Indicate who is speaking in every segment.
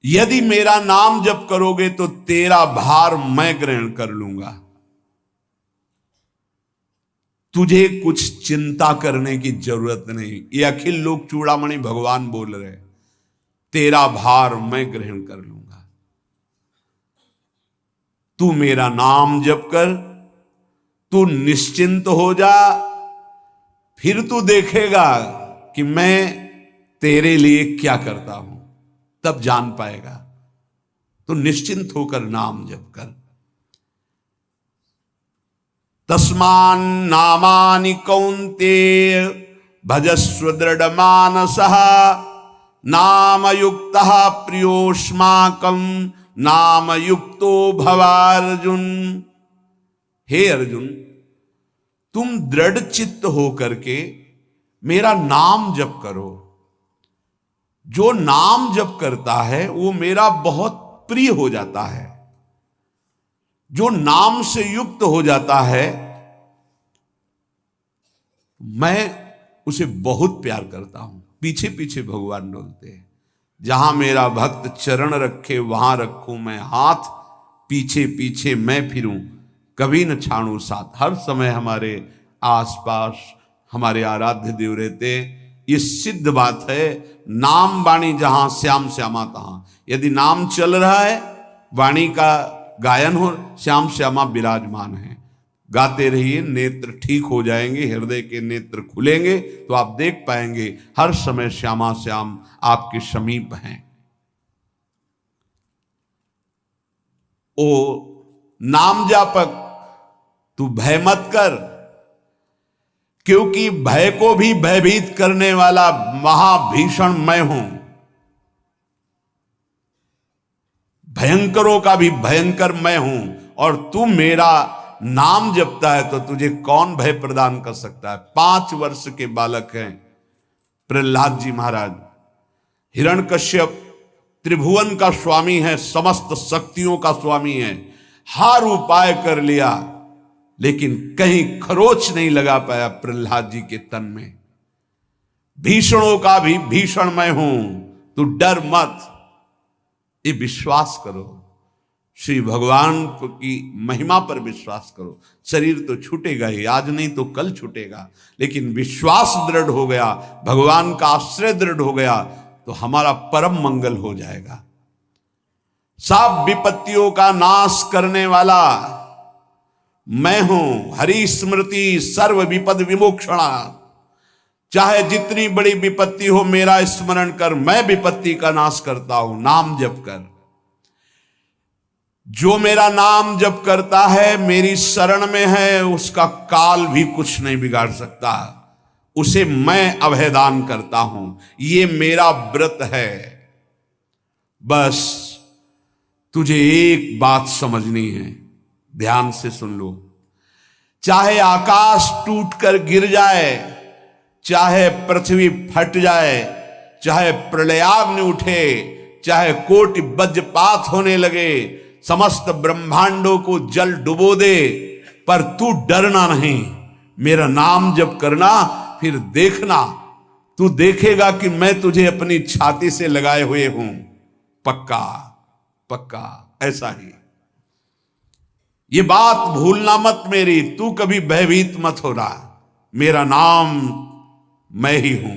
Speaker 1: यदि मेरा नाम जप करोगे तो तेरा भार मैं ग्रहण कर लूंगा। तुझे कुछ चिंता करने की जरूरत नहीं। ये अखिल लोक चूड़ामणि भगवान बोल रहे, तेरा भार मैं ग्रहण कर लूंगा। तू मेरा नाम जप कर, तू निश्चिंत हो जा, फिर तू देखेगा कि मैं तेरे लिए क्या करता हूं, तब जान पाएगा। तो निश्चिंत होकर नाम जप कर। तस्मान नामानि कौन्तेय भजस्व दृढ़ मानसः नाम युक्तः प्रियोष्माकं नाम युक्तो भवार्जुन। हे अर्जुन, तुम दृढ़ चित्त होकर के मेरा नाम जप करो। जो नाम जप करता है वो मेरा बहुत प्रिय हो जाता है। जो नाम से युक्त हो जाता है मैं उसे बहुत प्यार करता हूं। पीछे पीछे भगवान डोलते हैं। जहां मेरा भक्त चरण रखे वहां रखूं मैं हाथ, पीछे पीछे मैं फिरूं कभी न छाड़ू साथ। हर समय हमारे आसपास हमारे आराध्य देव रहते। ये सिद्ध बात है। नाम वाणी जहां श्याम श्यामा तहां। यदि नाम चल रहा है, वाणी का गायन हो, श्याम श्यामा विराजमान है। गाते रहिए, नेत्र ठीक हो जाएंगे, हृदय के नेत्र खुलेंगे तो आप देख पाएंगे हर समय श्यामा श्याम आपके समीप हैं। ओ नाम जापक, तू भय मत कर, क्योंकि भय को भी भयभीत करने वाला महाभीषण मैं हूं। भयंकरों का भी भयंकर मैं हूं। और तू मेरा नाम जपता है तो तुझे कौन भय प्रदान कर सकता है। 5 वर्ष के बालक हैं प्रहलाद जी महाराज। हिरण्यकश्यप त्रिभुवन का स्वामी है, समस्त शक्तियों का स्वामी है। हर उपाय कर लिया लेकिन कहीं खरोच नहीं लगा पाया प्रहलाद जी के तन में। भीषणों का भी भीषण मैं हूं, तू डर मत। ये विश्वास करो, श्री भगवान की महिमा पर विश्वास करो। शरीर तो छूटेगा ही, आज नहीं तो कल छूटेगा, लेकिन विश्वास दृढ़ हो गया, भगवान का आश्रय दृढ़ हो गया तो हमारा परम मंगल हो जाएगा। सब विपत्तियों का नाश करने वाला मैं हूं। हरि स्मृति सर्व विपद विमोक्षणा। चाहे जितनी बड़ी विपत्ति हो मेरा स्मरण कर, मैं विपत्ति का नाश करता हूं। नाम जप कर। जो मेरा नाम जप करता है, मेरी शरण में है, उसका काल भी कुछ नहीं बिगाड़ सकता। उसे मैं अभयदान करता हूं। ये मेरा व्रत है। बस तुझे एक बात समझनी है, ध्यान से सुन लो। चाहे आकाश टूटकर गिर जाए, चाहे पृथ्वी फट जाए, चाहे प्रलयाग्नि उठे, चाहे कोटि वज्रपात होने लगे, समस्त ब्रह्मांडों को जल डुबो दे, पर तू डरना नहीं। मेरा नाम जप करना, फिर देखना, तू देखेगा कि मैं तुझे अपनी छाती से लगाए हुए हूं। पक्का पक्का ऐसा ही। ये बात भूलना मत मेरी। तू कभी भयभीत मत हो रहा। मेरा नाम मैं ही हूं।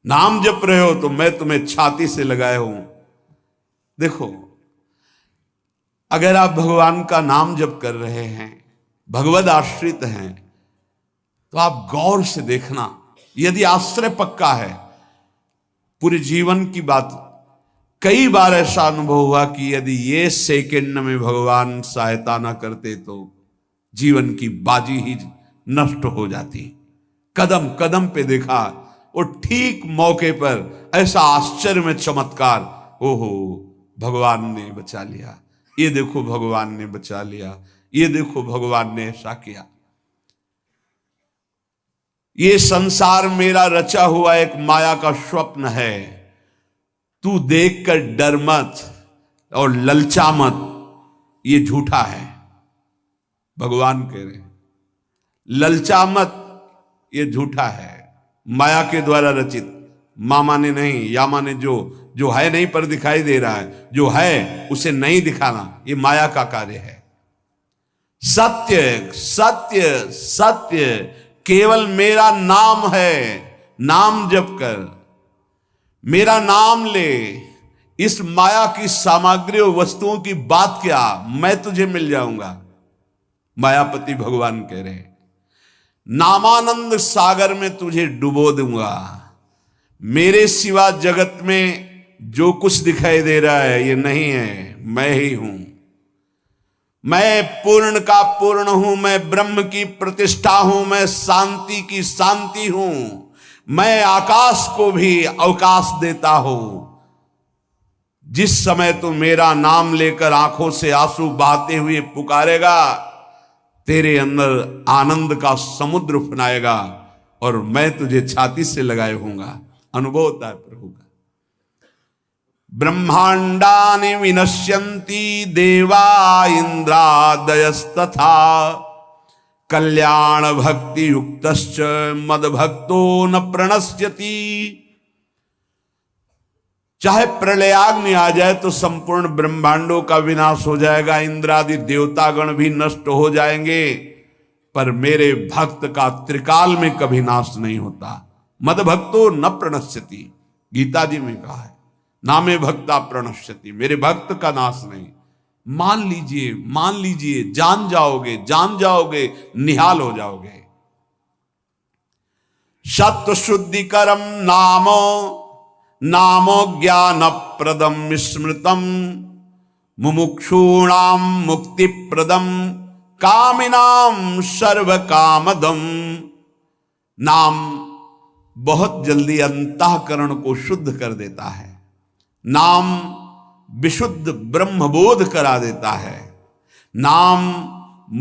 Speaker 1: नाम जप रहे हो तो मैं तुम्हें छाती से लगाए हूं। देखो, अगर आप भगवान का नाम जप कर रहे हैं, भगवद आश्रित हैं, तो आप गौर से देखना। यदि आश्रय पक्का है, पूरे जीवन की बात, कई बार ऐसा अनुभव हुआ कि यदि ये सेकंड में भगवान सहायता ना करते तो जीवन की बाजी ही नष्ट हो जाती। कदम कदम पे देखा, और ठीक मौके पर ऐसा आश्चर्य में चमत्कार, ओहो भगवान ने बचा लिया, ये देखो भगवान ने बचा लिया, ये देखो भगवान ने ऐसा किया। ये संसार मेरा रचा हुआ एक माया का स्वप्न है। तू देखकर डर मत और ललचा मत, ये झूठा है। भगवान कह रहे ललचा मत, ये झूठा है, माया के द्वारा रचित। मामा ने नहीं, यामा ने जो जो है नहीं पर दिखाई दे रहा है, जो है उसे नहीं दिखाना, ये माया का कार्य है। सत्य सत्य सत्य केवल मेरा नाम है, नाम जप कर, मेरा नाम ले। इस माया की सामग्री और वस्तुओं की बात क्या, मैं तुझे मिल जाऊंगा। मायापति भगवान कह रहे हैं, नामानंद सागर में तुझे डुबो दूंगा। मेरे सिवा जगत में जो कुछ दिखाई दे रहा है ये नहीं है, मैं ही हूं। मैं पूर्ण का पूर्ण हूं, मैं ब्रह्म की प्रतिष्ठा हूं, मैं शांति की शांति हूं, मैं आकाश को भी अवकाश देता हूं। जिस समय तू मेरा नाम लेकर आंखों से आंसू बहाते हुए पुकारेगा, तेरे अंदर आनंद का समुद्र फनाएगा और मैं तुझे छाती से लगाए होऊंगा। अनुभव होता है प्रभु का। ब्रह्मांडानि विनश्यन्ति देवा इंद्रादयस्तथा कल्याण भक्ति युक्तश्च मद भक्तो न प्रणश्यति। चाहे प्रलयाग्नि आ जाए तो संपूर्ण ब्रह्मांडों का विनाश हो जाएगा, इंद्रादि देवतागण भी नष्ट हो जाएंगे, पर मेरे भक्त का त्रिकाल में कभी नाश नहीं होता। मद भक्तो न प्रणश्यति, गीता जी में कहा है, नामे भक्ता प्रणश्यति, मेरे भक्त का नाश नहीं। मान लीजिए, मान लीजिए, जान जाओगे, जान जाओगे, निहाल हो जाओगे। सत्व शुद्धिकरम नामो नामो ज्ञान प्रदम स्मृतम मुमुक्षूणाम मुक्ति प्रदम कामिनाम सर्व कामदम। नाम बहुत जल्दी अंतःकरण को शुद्ध कर देता है, नाम विशुद्ध ब्रह्मबोध करा देता है, नाम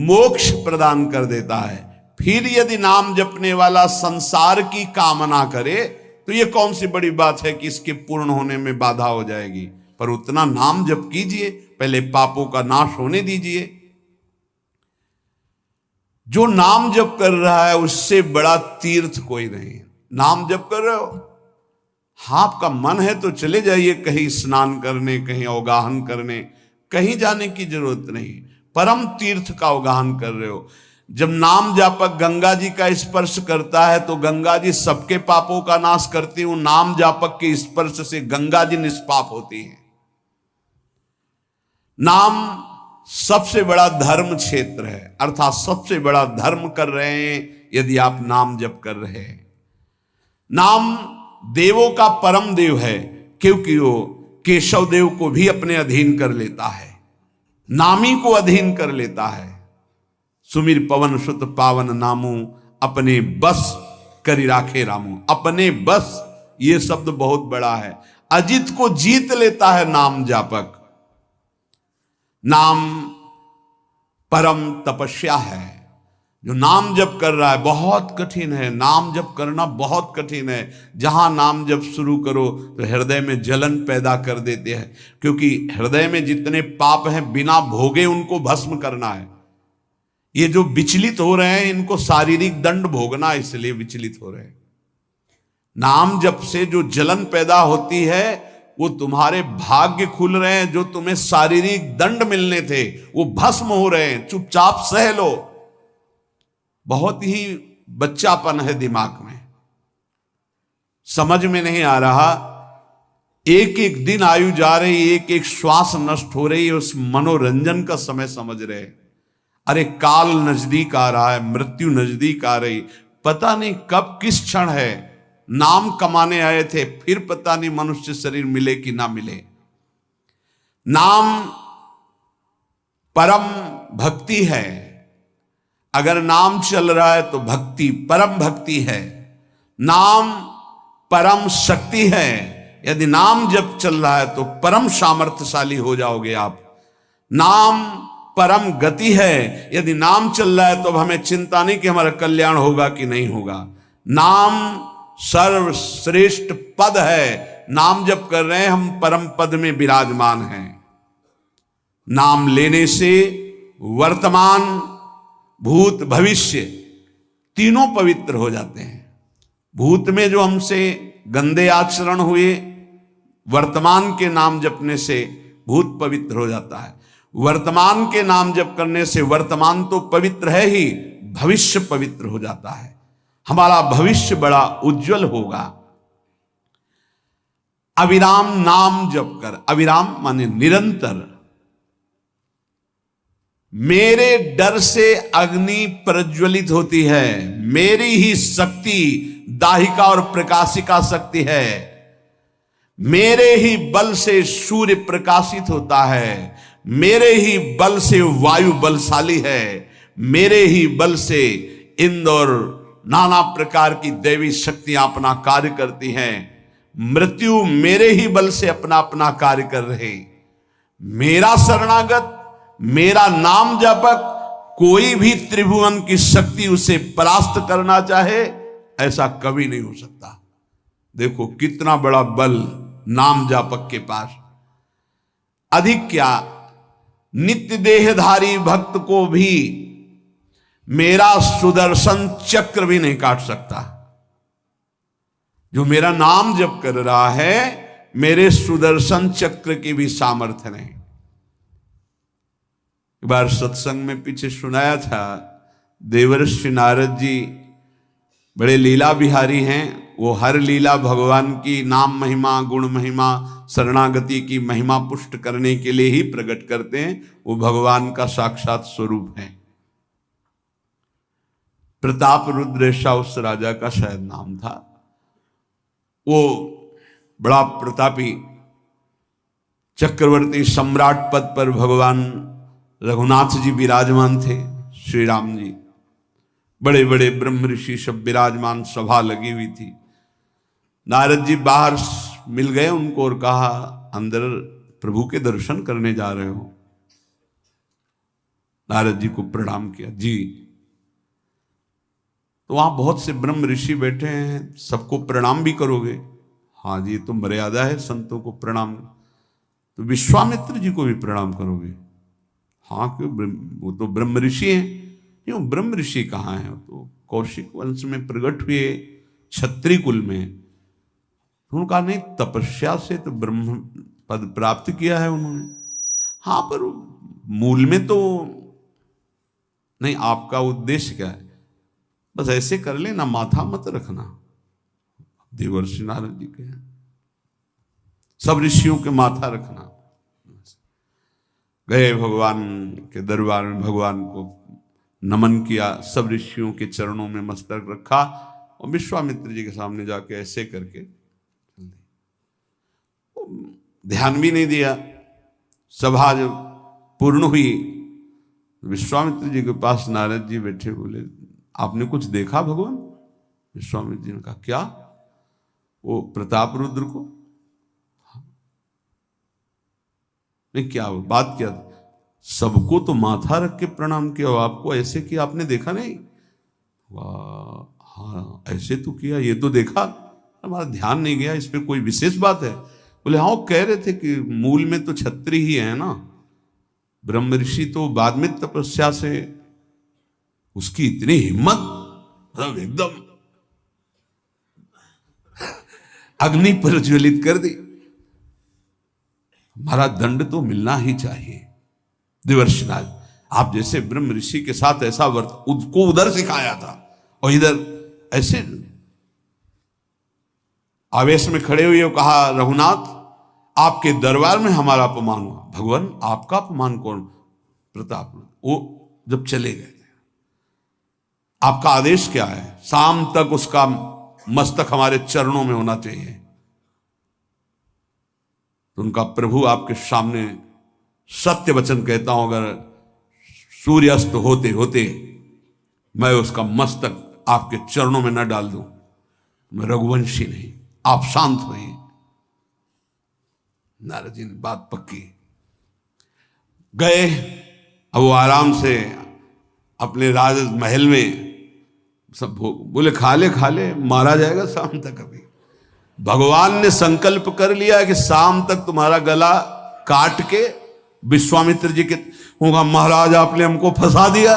Speaker 1: मोक्ष प्रदान कर देता है। फिर यदि नाम जपने वाला संसार की कामना करे तो ये कौन सी बड़ी बात है कि इसके पूर्ण होने में बाधा हो जाएगी। पर उतना नाम जप कीजिए, पहले पापों का नाश होने दीजिए। जो नाम जप कर रहा है उससे बड़ा तीर्थ कोई नहीं। नाम जप कर रहे हो, हाँ आपका मन है तो चले जाइए कहीं स्नान करने, कहीं अवगाहन करने, कहीं जाने की जरूरत नहीं। परम तीर्थ का अवगाहन कर रहे हो। जब नाम जापक गंगा जी का स्पर्श करता है तो गंगा जी सबके पापों का नाश करती हूं, नाम जापक के स्पर्श से गंगा जी निष्पाप होती हैं। नाम सबसे बड़ा धर्म क्षेत्र है, अर्थात सबसे बड़ा धर्म कर रहे हैं यदि आप नाम जप कर रहे हैं। नाम देवों का परम देव है, क्योंकि वो केशव देव को भी अपने अधीन कर लेता है, नामी को अधीन कर लेता है। सुमिर पवन सुत पावन नामू अपने बस करी राखे रामू। अपने बस, ये शब्द बहुत बड़ा है। अजित को जीत लेता है नाम जापक। नाम परम तपस्या है। जो नाम जप कर रहा है, बहुत कठिन है, नाम जप करना बहुत कठिन है। जहां नाम जप शुरू करो तो हृदय में जलन पैदा कर देते हैं, क्योंकि हृदय में जितने पाप हैं बिना भोगे उनको भस्म करना है। ये जो विचलित हो रहे हैं इनको शारीरिक दंड भोगना, इसलिए विचलित हो रहे हैं। नाम जप से जो जलन पैदा होती है वो तुम्हारे भाग्य खुल रहे हैं, जो तुम्हें शारीरिक दंड मिलने थे वो भस्म हो रहे हैं। चुपचाप सह लो। बहुत ही बच्चापन है दिमाग में, समझ में नहीं आ रहा। एक एक दिन आयु जा रही, एक एक श्वास नष्ट हो रही है, उस मनोरंजन का समय समझ रहे। अरे काल नजदीक आ रहा है, मृत्यु नजदीक आ रही, पता नहीं कब किस क्षण है। नाम कमाने आए थे, फिर पता नहीं मनुष्य शरीर मिले कि ना मिले। नाम परम भक्ति है। अगर नाम चल रहा है तो भक्ति परम भक्ति है। नाम परम शक्ति है। यदि नाम जब चल रहा है तो परम सामर्थ्यशाली हो जाओगे आप। नाम परम गति है। यदि नाम चल रहा है तो अब हमें चिंता नहीं कि हमारा कल्याण होगा कि नहीं होगा। नाम सर्वश्रेष्ठ पद है। नाम जप कर रहे हैं हम, परम पद में विराजमान हैं। नाम लेने से वर्तमान भूत भविष्य तीनों पवित्र हो जाते हैं। भूत में जो हमसे गंदे आचरण हुए, वर्तमान के नाम जपने से भूत पवित्र हो जाता है। वर्तमान के नाम जप करने से वर्तमान तो पवित्र है ही, भविष्य पवित्र हो जाता है। हमारा भविष्य बड़ा उज्जवल होगा। अविराम नाम जप कर, अविराम माने निरंतर। मेरे डर से अग्नि प्रज्वलित होती है, मेरी ही शक्ति दाहिका और प्रकाशिका शक्ति है, मेरे ही बल से सूर्य प्रकाशित होता है, मेरे ही बल से वायु बलशाली है, मेरे ही बल से इंद्र और नाना प्रकार की दैवी शक्तियां अपना कार्य करती हैं। मृत्यु मेरे ही बल से अपना अपना कार्य कर रहे। मेरा शरणागत, मेरा नाम जपक, कोई भी त्रिभुवन की शक्ति उसे परास्त करना चाहे ऐसा कभी नहीं हो सकता। देखो कितना बड़ा बल नाम जापक के पास। अधिक क्या, नित्य देहधारी भक्त को भी मेरा सुदर्शन चक्र भी नहीं काट सकता। जो मेरा नाम जप कर रहा है, मेरे सुदर्शन चक्र की भी सामर्थ्य नहीं। एक बार सत्संग में पीछे सुनाया था, देवर्षि नारद जी बड़े लीला बिहारी हैं। वो हर लीला भगवान की नाम महिमा, गुण महिमा, शरणागति की महिमा पुष्ट करने के लिए ही प्रकट करते हैं। वो भगवान का साक्षात स्वरूप है। प्रताप रुद्र ऐसा उस राजा का शायद नाम था। वो बड़ा प्रतापी चक्रवर्ती सम्राट पद पर भगवान रघुनाथ जी विराजमान थे। श्री राम जी, बड़े बड़े ब्रह्म ऋषि सब विराजमान, सभा लगी हुई थी। नारद जी बाहर मिल गए उनको और कहा, अंदर प्रभु के दर्शन करने जा रहे हो? नारद जी को प्रणाम किया। जी। तो वहां बहुत से ब्रह्म ऋषि बैठे हैं, सबको प्रणाम भी करोगे? हाँ जी, तो मर्यादा है संतों को प्रणाम। तो विश्वामित्र जी को भी प्रणाम करोगे? हाँ, क्यों, वो तो ब्रह्म ऋषि हैं। क्यों, ब्रह्म ऋषि कहाँ हैं? तो कौशिक वंश में प्रकट हुए, क्षत्रिय कुल में। उनका नहीं, तपस्या से तो ब्रह्म पद प्राप्त किया है उन्होंने। हाँ, पर मूल में तो नहीं। आपका उद्देश्य क्या है? बस ऐसे कर लेना, माथा मत रखना। देवर्षि नारद जी के सब ऋषियों के माथा रखना। गए भगवान के दरबार में, भगवान को नमन किया, सब ऋषियों के चरणों में मस्तक रखा और विश्वामित्र जी के सामने जाके ऐसे करके ध्यान भी नहीं दिया। सभा जब पूर्ण हुई, विश्वामित्र जी के पास नारद जी बैठे, बोले, आपने कुछ देखा भगवान? विश्वामित्र जी ने कहा, क्या? वो प्रताप रुद्र को? नहीं, क्या बात क्या? सबको तो माथा रख के प्रणाम किया, आपको ऐसे किया, आपने देखा नहीं? वाह, हाँ ऐसे तो किया, ये तो देखा, हमारा ध्यान नहीं गया, इस पे कोई विशेष बात है? बोले हाँ, वो कह रहे थे कि मूल में तो क्षत्रिय ही है ना, ब्रह्म ऋषि तो बाद में तपस्या से, उसकी इतनी हिम्मत, मतलब एकदम अग्नि प्रज्वलित कर दी। हमारा दंड तो मिलना ही चाहिए। देवर्षि नारद, आप जैसे ब्रह्म ऋषि के साथ ऐसा वर्त उसको उधर सिखाया था और इधर ऐसे आवेश में खड़े हुए कहा, रघुनाथ आपके दरबार में हमारा अपमान हुआ। भगवान, आपका अपमान कौन? प्रताप। वो जब चले गए, आपका आदेश क्या है? शाम तक उसका मस्तक हमारे चरणों में होना चाहिए। तो उनका प्रभु आपके सामने सत्य वचन कहता हूं, अगर सूर्यास्त होते होते मैं उसका मस्तक आपके चरणों में न डाल दूं, मैं रघुवंशी नहीं। आप शांत हुए। नारद जी ने बात पक्की। गए, अब वो आराम से अपने राज महल में सब बोले, खा ले, मारा जाएगा शाम तक। अभी भगवान ने संकल्प कर लिया कि शाम तक तुम्हारा गला काट के विश्वामित्र जी के होगा, महाराज आपने हमको फंसा दिया,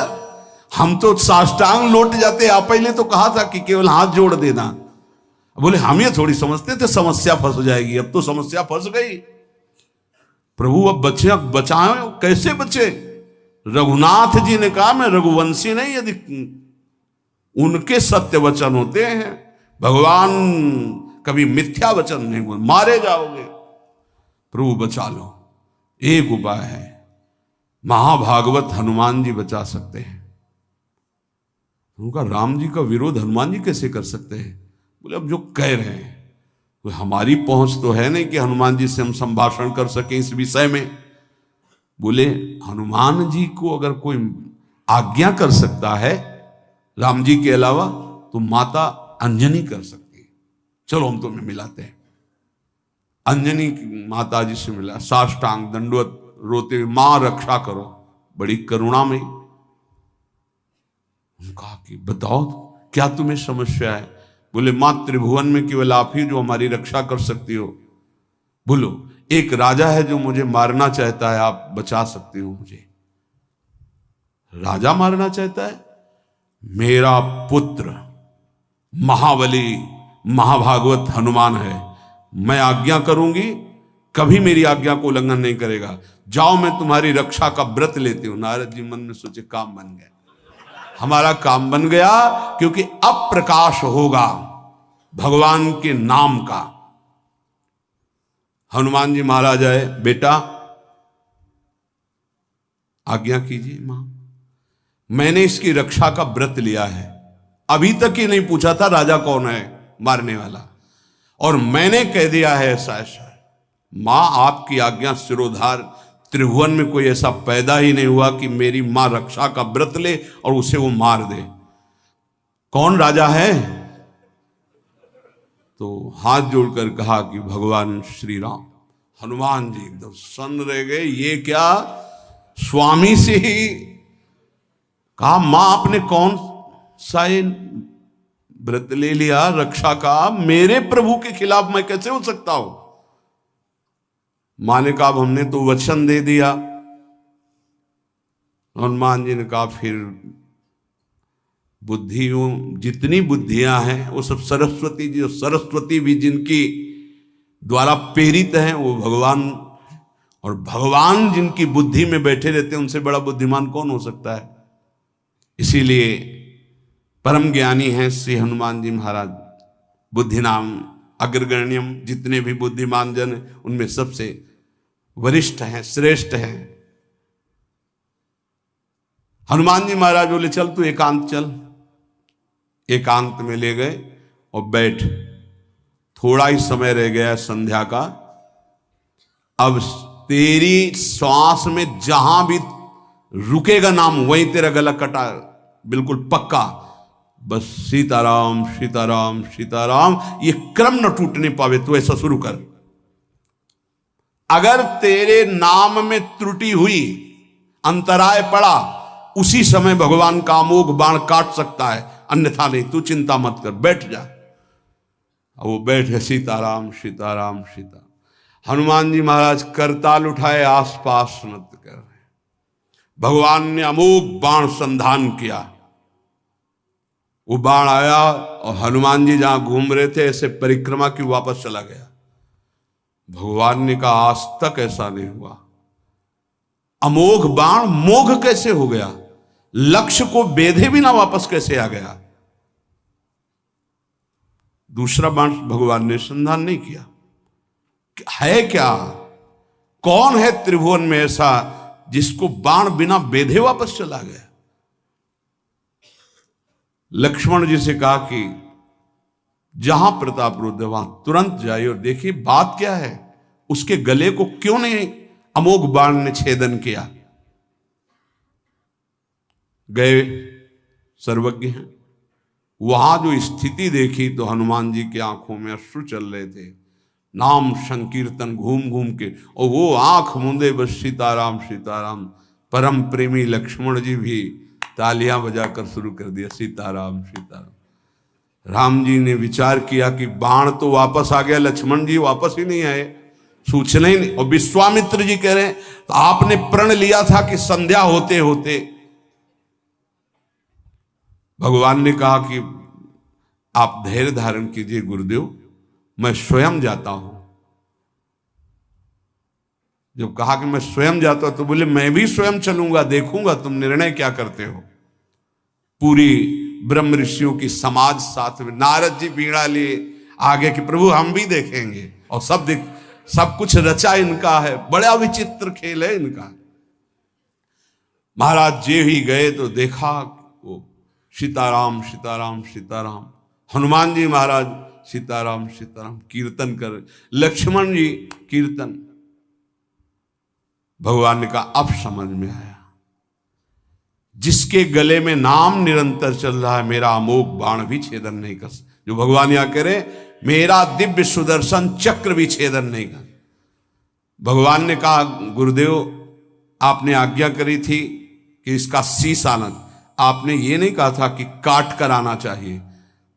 Speaker 1: हम तो साष्टांग लौट जाते। आप पहले तो कहा था कि केवल हाथ जोड़ देना, बोले हम ये थोड़ी समझते थे समस्या फंस जाएगी, अब तो समस्या फंस गई। प्रभु अब बचे, बचाए कैसे बचे? रघुनाथ जी ने कहा मैं रघुवंशी नहीं, यदि उनके सत्य वचन होते हैं, भगवान कभी मिथ्या वचन नहीं बोल, मारे जाओगे, प्रभु बचा लो। एक उपाय है, महाभागवत हनुमान जी बचा सकते हैं। उनका राम जी का विरोध हनुमान जी कैसे कर सकते हैं? बोले अब जो कह रहे हैं तो हमारी पहुंच तो है नहीं कि हनुमान जी से हम संभाषण कर सकें इस विषय में। बोले हनुमान जी को अगर कोई आज्ञा कर सकता है राम जी के अलावा तो माता अंजनी कर सकती है। चलो हम तुम्हें मिलाते हैं। अंजनी माता जी से मिला, साष्टांग दंडवत रोते हुए, मां रक्षा करो, बड़ी करुणा में। उनका कि बताओ क्या तुम्हें समस्या है? बोले मां त्रिभुवन में केवल आप ही जो हमारी रक्षा कर सकती हो। बोलो एक राजा है जो मुझे मारना चाहता है, आप बचा सकती हो मुझे? राजा मारना चाहता है? मेरा पुत्र महाबली महाभागवत हनुमान है, मैं आज्ञा करूंगी, कभी मेरी आज्ञा को उल्लंघन नहीं करेगा। जाओ मैं तुम्हारी रक्षा का व्रत लेती हूं। नारद जी मन में सोचे काम बन गया, हमारा काम बन गया, क्योंकि अब प्रकाश होगा भगवान के नाम का। हनुमान जी महाराज आए, बेटा आज्ञा कीजिए मां, मैंने इसकी रक्षा का व्रत लिया है, अभी तक ही नहीं पूछा था राजा कौन है मारने वाला, और मैंने कह दिया है ऐसा ऐसा। मां आपकी आज्ञा सिरोधार, त्रिभुवन में कोई ऐसा पैदा ही नहीं हुआ कि मेरी मां रक्षा का व्रत ले और उसे वो मार दे। कौन राजा है? तो हाथ जोड़कर कहा कि भगवान श्री राम। हनुमान जी एकदम सन्न रह गए, ये क्या? स्वामी से ही कहा मां आपने कौन सा व्रत ले लिया रक्षा का? मेरे प्रभु के खिलाफ मैं कैसे हो सकता हूं? मां ने कहा हमने तो वचन दे दिया। हनुमान जी ने कहा फिर बुद्धियों जितनी बुद्धियां हैं वो सब सरस्वती जी, सरस्वती भी जिनकी द्वारा प्रेरित हैं वो भगवान, और भगवान जिनकी बुद्धि में बैठे रहते हैं उनसे बड़ा बुद्धिमान कौन हो सकता है? इसीलिए परम ज्ञानी हैं श्री हनुमान जी महाराज। बुद्धि नाम अग्रगण्यम, जितने भी बुद्धिमान जन उनमें सबसे वरिष्ठ हैं, श्रेष्ठ हैं। हनुमान जी महाराज बोले चल तू एकांत चल। एकांत में ले गए और बैठ, थोड़ा ही समय रह गया संध्या का, अब तेरी श्वास में जहां भी रुकेगा नाम वहीं तेरा गला कटा, बिल्कुल पक्का। बस सीताराम सीताराम सीताराम, ये क्रम न टूटने पावे, तो ऐसा शुरू कर। अगर तेरे नाम में त्रुटि हुई, अंतराय पड़ा, उसी समय भगवान का अमोघ बाण काट सकता है, अन्यथा नहीं। तू चिंता मत कर, बैठ जा। अब वो बैठे, सीताराम सीताराम सीता। हनुमान जी महाराज करताल उठाए, आसपास नृत्य कर रहे। भगवान ने अमोघ बाण संधान किया। वो बाण आया और हनुमान जी जहां घूम रहे थे ऐसे परिक्रमा की वापस चला गया। भगवान ने कहा आज तक ऐसा नहीं हुआ। अमोघ बाण मोघ कैसे हो गया? लक्ष्य को बेधे बिना वापस कैसे आ गया? दूसरा बाण भगवान ने संधान नहीं किया। है क्या? कौन है त्रिभुवन में ऐसा जिसको बाण बिना बेधे वापस चला गया? लक्ष्मण जी से कहा कि जहां प्रताप रुद्र वहां तुरंत जाइए और देखिए बात क्या है, उसके गले को क्यों नहीं अमोघ बाण ने छेदन किया। गए, सर्वज्ञ हैं। वहां जो स्थिति देखी तो हनुमान जी की आंखों में अश्रु चल रहे थे। नाम संकीर्तन घूम घूम के, और वो आंख मूंदे बस सीताराम सीताराम। परम प्रेमी लक्ष्मण जी भी तालियां बजाकर शुरू कर दिया, सीताराम सीताराम। राम जी ने विचार किया कि बाण तो वापस आ गया, लक्ष्मण जी वापस ही नहीं आए, सूचना ही नहीं। और विश्वामित्र जी कह रहे हैं तो आपने प्रण लिया था कि संध्या होते होते। भगवान ने कहा कि आप धैर्य धारण कीजिए गुरुदेव, मैं स्वयं जाता हूं। जब कहा कि मैं स्वयं जाता हूं तो बोले मैं भी स्वयं चलूंगा, देखूंगा तुम निर्णय क्या करते हो। पूरी ब्रह्म ऋषियों की समाज साथ में, नारद जी बीड़ा लिए आगे कि प्रभु हम भी देखेंगे, और सब कुछ रचा इनका है, बड़ा विचित्र खेल है इनका। महाराज जी ही गए तो देखा वो सीताराम सीताराम सीताराम, हनुमान जी महाराज सीताराम सीताराम कीर्तन कर, लक्ष्मण जी कीर्तन। भगवान ने कहा अब समझ में आया, जिसके गले में नाम निरंतर चल रहा है मेरा अमोघ बाण भी छेदन नहीं कर सकता। जो भगवान यहां कह रहे मेरा दिव्य सुदर्शन चक्र भी छेदन नहीं कर। भगवान ने कहा गुरुदेव आपने आज्ञा करी थी कि इसका शीश आना, आपने ये नहीं कहा था कि काट कर आना चाहिए,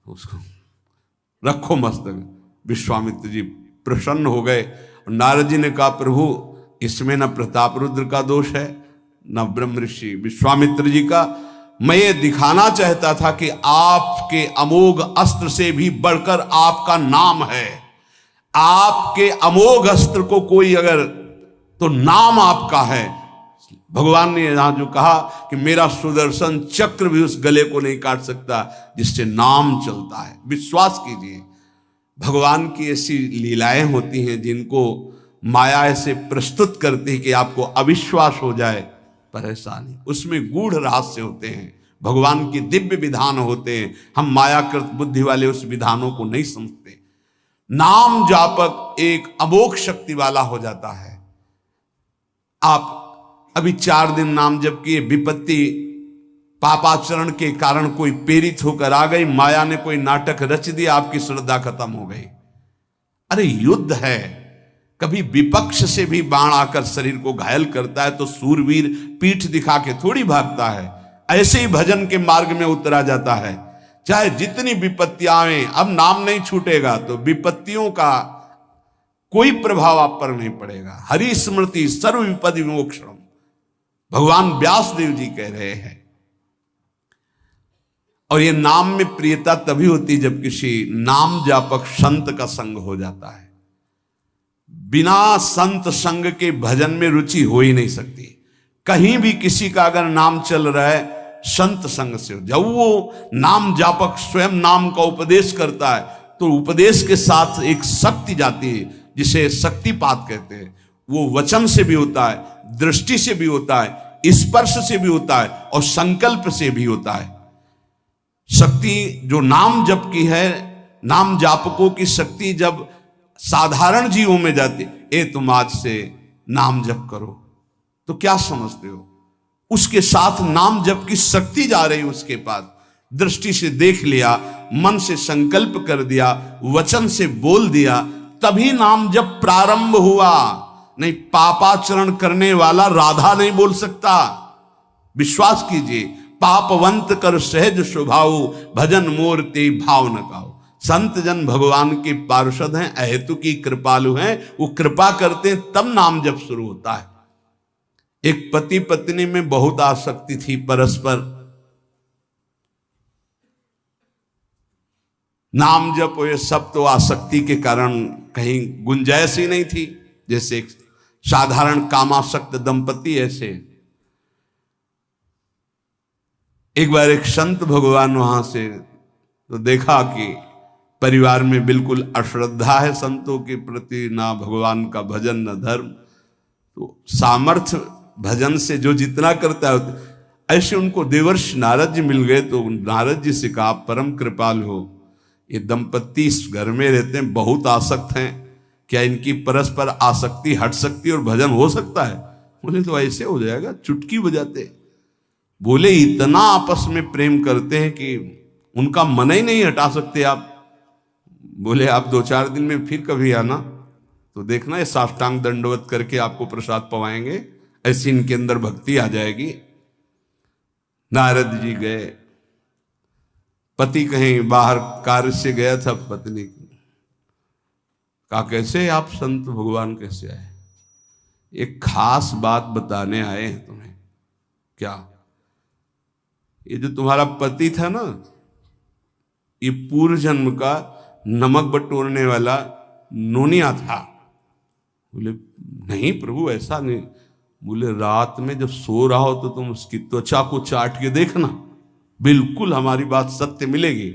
Speaker 1: उसको रखो मस्तक। विश्वामित्र जी प्रसन्न हो गए। नारद जी ने कहा प्रभु इसमें न प्रताप रुद्र का दोष है न ब्रह्म ऋषि विश्वामित्र जी का, मैं ये दिखाना चाहता था कि आपके अमोघ अस्त्र से भी बढ़कर आपका नाम है। आपके अमोघ अस्त्र को कोई अगर, तो नाम आपका है। भगवान ने यहां जो कहा कि मेरा सुदर्शन चक्र भी उस गले को नहीं काट सकता जिससे नाम चलता है। विश्वास कीजिए भगवान की ऐसी लीलाएं होती हैं जिनको माया ऐसे प्रस्तुत करती है कि आपको अविश्वास हो जाए, परेशानी उसमें गूढ़ रहस्य होते हैं, भगवान के दिव्य विधान होते हैं। हम मायाकृत बुद्धि वाले उस विधानों को नहीं समझते। नाम जापक एक अमोघ शक्ति वाला हो जाता है। आप अभी 4 दिन नाम जप किए, विपत्ति पापाचरण के कारण कोई प्रेरित होकर आ गई, माया ने कोई नाटक रच दिया, आपकी श्रद्धा खत्म हो गई। अरे युद्ध है, कभी विपक्ष से भी बाण आकर शरीर को घायल करता है तो सूरवीर पीठ दिखा के थोड़ी भागता है। ऐसे ही भजन के मार्ग में उतरा जाता है, चाहे जितनी विपत्तियां आए, अब नाम नहीं छूटेगा तो विपत्तियों का कोई प्रभाव आप पर नहीं पड़ेगा। हरि स्मृति सर्व विपद विमोक्षणम, भगवान व्यास देव जी कह रहे हैं। और ये नाम में प्रियता तभी होती जब किसी नाम जापक संत का संग हो जाता है। बिना संत संग के भजन में रुचि हो ही नहीं सकती। कहीं भी किसी का अगर नाम चल रहा है संत संग से हो। जब वो नाम जापक स्वयं नाम का उपदेश करता है तो उपदेश के साथ एक शक्ति जाती है जिसे शक्तिपात कहते हैं। वो वचन से भी होता है, दृष्टि से भी होता है, स्पर्श से भी होता है और संकल्प से भी होता है। शक्ति जो नाम जप की है, नाम जापकों की शक्ति जब साधारण जीवों में जाती, ए तुम आज से नाम जप करो, तो क्या समझते हो? उसके साथ नाम जप की शक्ति जा रही उसके पास। दृष्टि से देख लिया, मन से संकल्प कर दिया, वचन से बोल दिया, तभी नाम जप प्रारंभ हुआ। नहीं, पापाचरण करने वाला राधा नहीं बोल सकता। विश्वास कीजिए, पापवंत कर सहज स्वभाव, भजन मोर ते भाव न काओ। संत जन भगवान के पार्षद हैं, अहेतु की कृपालु हैं, वो कृपा करते हैं तब नाम जप शुरू होता है। एक पति पत्नी में बहुत आसक्ति थी परस्पर, नाम जप ये सब तो आसक्ति के कारण कहीं गुंजाइश ही नहीं थी। जैसे एक साधारण कामासक्त दंपति, ऐसे एक बार एक संत भगवान वहां से तो देखा कि परिवार में बिल्कुल अश्रद्धा है संतों के प्रति, ना भगवान का भजन न धर्म। तो सामर्थ्य भजन से जो जितना करता है, ऐसे उनको देवर्षि नारद जी मिल गए। तो नारद जी से कहा परम कृपाल हो, ये दंपत्ति इस घर में रहते हैं, बहुत आसक्त हैं, क्या इनकी परस्पर आसक्ति हट सकती है और भजन हो सकता है? बोले तो ऐसे हो जाएगा, चुटकी बजाते। बोले इतना आपस में प्रेम करते हैं कि उनका मन ही नहीं हटा सकते आप। बोले आप 2-4 दिन में फिर कभी आना तो देखना, ये साष्टांग दंडवत करके आपको प्रसाद पवाएंगे, ऐसी इनके अंदर भक्ति आ जाएगी। नारद जी गए, पति कहीं बाहर कार्य से गया था, पत्नी कहा कैसे आप संत भगवान कैसे आए? एक खास बात बताने आए हैं तुम्हें। क्या? ये जो तुम्हारा पति था ना, ये पूर्व जन्म का नमक बटोरने वाला नोनिया था। बोले नहीं प्रभु ऐसा नहीं। बोले रात में जब सो रहा हो तो तुम उसकी त्वचा को चाट के देखना, बिल्कुल हमारी बात सत्य मिलेगी।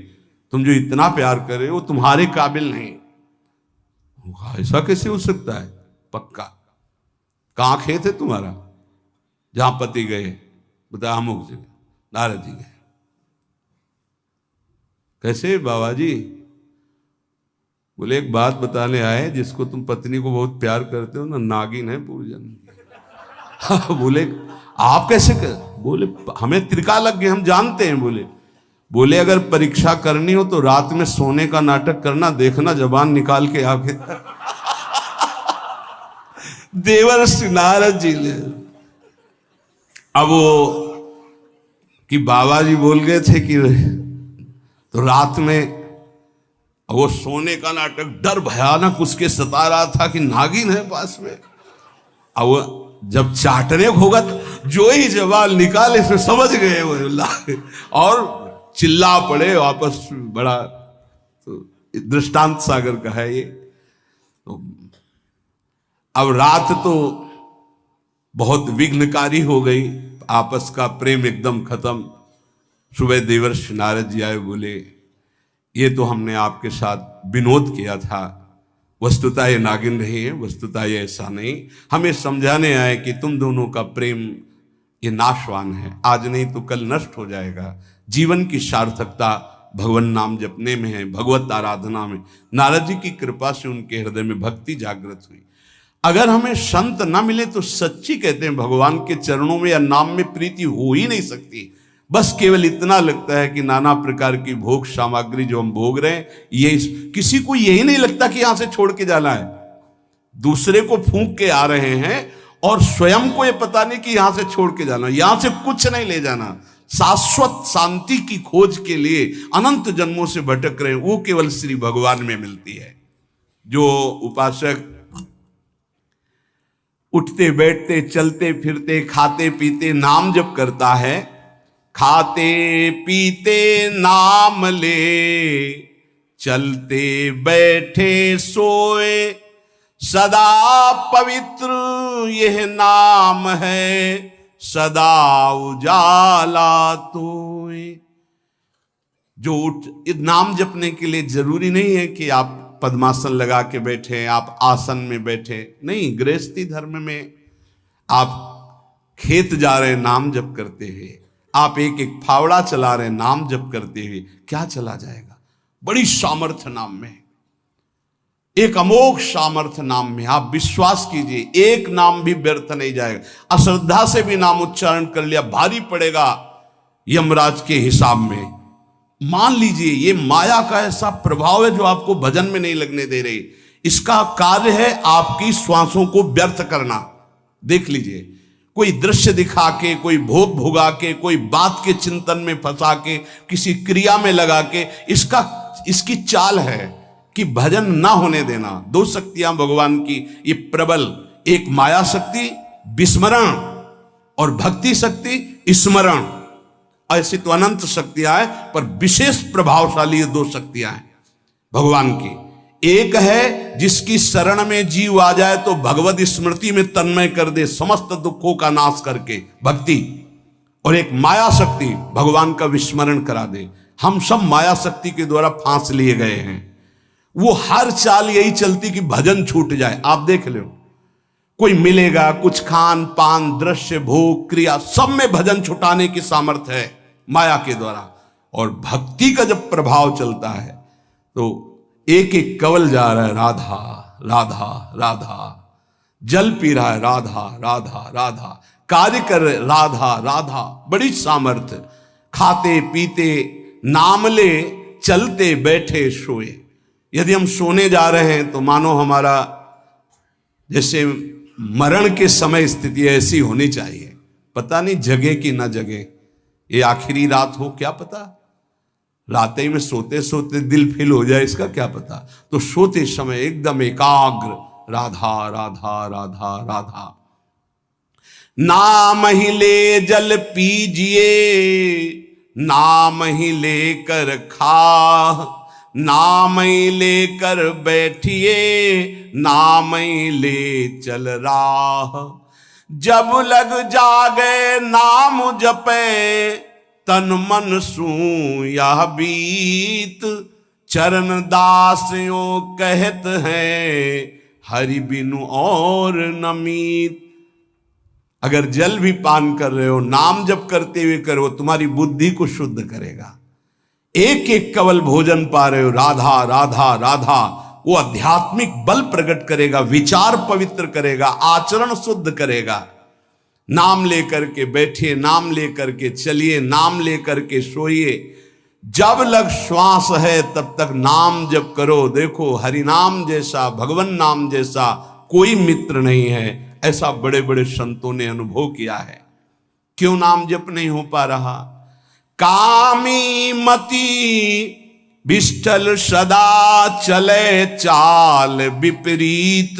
Speaker 1: तुम जो इतना प्यार कर रहे हो तुम्हारे काबिल नहीं। ऐसा कैसे हो सकता है? पक्का। कहाँ खेत है तुम्हारा जहां पति गए? बता अमुक जगह। नारद जी गए। कैसे बाबा जी? बोले एक बात बताने आए, जिसको तुम पत्नी को बहुत प्यार करते हो ना, नागिन है पूजन। बोले आप कैसे कर? बोले हमें त्रिकालज्ञ, हम जानते हैं। बोले अगर परीक्षा करनी हो तो रात में सोने का नाटक करना, देखना जबान निकाल के आगे। देवर्षि नारद जी ने अब वो कि बाबा जी बोल गए थे कि तो रात में वो सोने का नाटक, डर भयानक उसके सता रहा था कि नागिन है पास में। अब वो जब चाटने होगा जो ही जवाब निकाले फिर समझ गए वो, और चिल्ला पड़े वापस। बड़ा तो दृष्टांत सागर का है ये। तो अब रात तो बहुत विघ्नकारी हो गई, आपस का प्रेम एकदम खत्म। सुबह देवर्षि नारद जी आए, बोले ये तो हमने आपके साथ विनोद किया था, वस्तुतः ये नागिन नहीं है, वस्तुतः ये ऐसा नहीं। हमें समझाने आए कि तुम दोनों का प्रेम ये नाशवान है, आज नहीं तो कल नष्ट हो जाएगा। जीवन की सार्थकता भगवान नाम जपने में है, भगवत आराधना में। नारद जी की कृपा से उनके हृदय में भक्ति जागृत हुई। अगर हमें संत ना मिले तो सच्ची कहते हैं भगवान के चरणों में या नाम में प्रीति हो ही नहीं सकती। बस केवल इतना लगता है कि नाना प्रकार की भोग सामग्री जो हम भोग रहे हैं, ये किसी को यही नहीं लगता कि यहां से छोड़ के जाना है। दूसरे को फूंक के आ रहे हैं और स्वयं को ये पता नहीं कि यहां से छोड़ के जाना, यहां से कुछ नहीं ले जाना। शाश्वत शांति की खोज के लिए अनंत जन्मों से भटक रहे हैं, वो केवल श्री भगवान में मिलती है। जो उपासक उठते बैठते चलते फिरते खाते पीते नाम जप करता है, खाते पीते नाम ले, चलते बैठे सोए, सदा पवित्र यह नाम है, सदा उजाला तोए। जो नाम जपने के लिए जरूरी नहीं है कि आप पद्मासन लगा के बैठे, आप आसन में बैठे, नहीं। गृहस्थी धर्म में आप खेत जा रहे नाम जप करते हुए, आप एक एक फावड़ा चला रहे नाम जप करते हुए, क्या चला जाएगा? बड़ी सामर्थ्य नाम में, एक अमोघ सामर्थ्य नाम में। आप विश्वास कीजिए, एक नाम भी व्यर्थ नहीं जाएगा। अश्रद्धा से भी नाम उच्चारण कर लिया, भारी पड़ेगा यमराज के हिसाब में। मान लीजिए ये माया का ऐसा प्रभाव है जो आपको भजन में नहीं लगने दे रही। इसका कार्य है आपकी श्वासों को व्यर्थ करना। देख लीजिए, कोई दृश्य दिखा के, कोई भोग भुगा के, कोई बात के चिंतन में फंसा के, किसी क्रिया में लगा के, इसकी चाल है कि भजन ना होने देना। दो शक्तियां भगवान की ये प्रबल, एक माया शक्ति विस्मरण और भक्ति शक्ति स्मरण। ऐसी तो अनंत शक्तियां हैं, पर विशेष प्रभावशाली ये दो शक्तियां हैं भगवान की। एक है जिसकी शरण में जीव आ जाए तो भगवत स्मृति में तन्मय कर दे, समस्त दुखों का नाश करके, भक्ति। और एक माया शक्ति भगवान का विस्मरण करा दे। हम सब माया शक्ति के द्वारा फांस लिए गए हैं। वो हर चाल यही चलती कि भजन छूट जाए। आप देख लो, कोई मिलेगा, कुछ खान पान दृश्य भोग क्रिया सब में भजन छुटाने की सामर्थ्य है माया के द्वारा। और भक्ति का जब प्रभाव चलता है तो एक एक कवल जा रहा है राधा राधा राधा, जल पी रहा है राधा राधा राधा, कार्य कर रहे राधा राधा, बड़ी सामर्थ्य। खाते पीते नाम ले, चलते बैठे सोए। यदि हम सोने जा रहे हैं तो मानो हमारा जैसे मरण के समय स्थिति ऐसी होनी चाहिए। पता नहीं जगे कि ना जगे, ये आखिरी रात हो, क्या पता। रात ही में सोते सोते दिल फेल हो जाए, इसका क्या पता। तो सोते समय एकदम एकाग्र, राधा राधा राधा राधा। नाम ही ले जल पीजिए, नाम ही लेकर खा, नाम ही लेकर बैठिए, नाम ही ले चल राह। जब लग जागे नाम जपे, तन मन सू यह बीत। चरण दास यों कहत हैं, हरि बिनु और न मीत। अगर जल भी पान कर रहे हो, नाम जप करते हुए करो, तुम्हारी बुद्धि को शुद्ध करेगा। एक एक कवल भोजन पा रहे हो, राधा राधा राधा, वो आध्यात्मिक बल प्रकट करेगा, विचार पवित्र करेगा, आचरण शुद्ध करेगा। नाम लेकर के बैठिए, नाम लेकर के चलिए, नाम लेकर के सोइए। जब लग श्वास है तब तक नाम जप करो। देखो, हरि नाम जैसा, भगवान नाम जैसा कोई मित्र नहीं है, ऐसा बड़े बड़े संतों ने अनुभव किया है। क्यों नाम जप नहीं हो पा रहा? कामी मति विष्ठल सदा चले चाल विपरीत।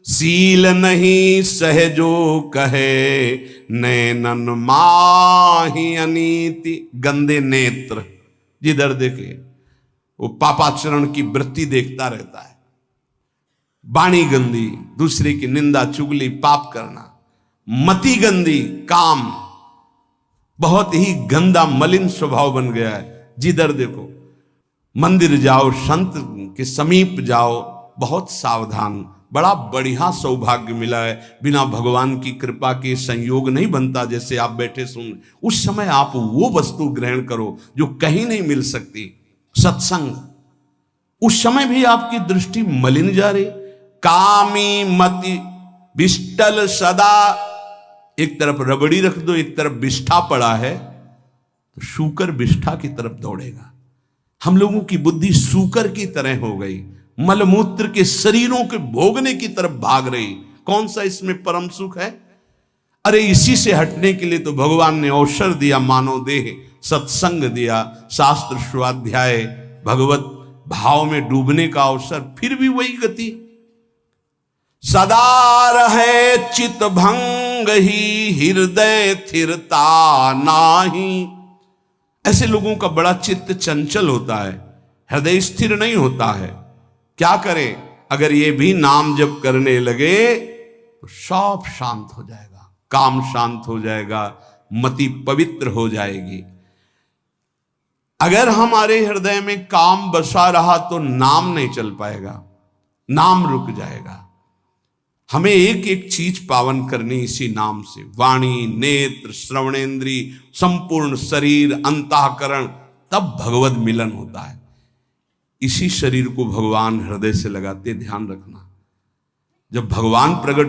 Speaker 1: सील नहीं सहजो कहे, नैनन माही अनीति। गंदे नेत्र, जिधर देखे वो पापाचरण की वृत्ति देखता रहता है। वाणी गंदी, दूसरे की निंदा चुगली पाप करना। मति गंदी, काम बहुत ही गंदा मलिन स्वभाव बन गया है। जिधर देखो, मंदिर जाओ, संत के समीप जाओ, बहुत सावधान। बड़ा बढ़िया सौभाग्य मिला है, बिना भगवान की कृपा के संयोग नहीं बनता। जैसे आप बैठे सुन, उस समय आप वो वस्तु ग्रहण करो जो कहीं नहीं मिल सकती, सत्संग। उस समय भी आपकी दृष्टि मलिन जा रही। कामी मति विष्टल सदा, एक तरफ रबड़ी रख दो, एक तरफ विष्ठा पड़ा है, तो सूकर विष्ठा की तरफ दौड़ेगा। हम लोगों की बुद्धि सूकर की तरह हो गई, मलमूत्र के शरीरों के भोगने की तरफ भाग रही। कौन सा इसमें परम सुख है? अरे इसी से हटने के लिए तो भगवान ने अवसर दिया, मानव देह, सत्संग दिया, शास्त्र स्वाध्याय, भगवत भाव में डूबने का अवसर। फिर भी वही गति। सदा रहे चित भंग ही, हृदय स्थिरता नाही। ऐसे लोगों का बड़ा चित्त चंचल होता है, हृदय स्थिर नहीं होता है। क्या करें? अगर ये भी नाम जप करने लगे तो सब शांत हो जाएगा, काम शांत हो जाएगा, मति पवित्र हो जाएगी। अगर हमारे हृदय में काम बसा रहा तो नाम नहीं चल पाएगा, नाम रुक जाएगा। हमें एक एक चीज पावन करनी इसी नाम से। वाणी, नेत्र, श्रवणेन्द्री, संपूर्ण शरीर, अंतःकरण, तब भगवत मिलन होता है। इसी शरीर को भगवान हृदय से लगाते, ध्यान रखना। जब भगवान प्रकट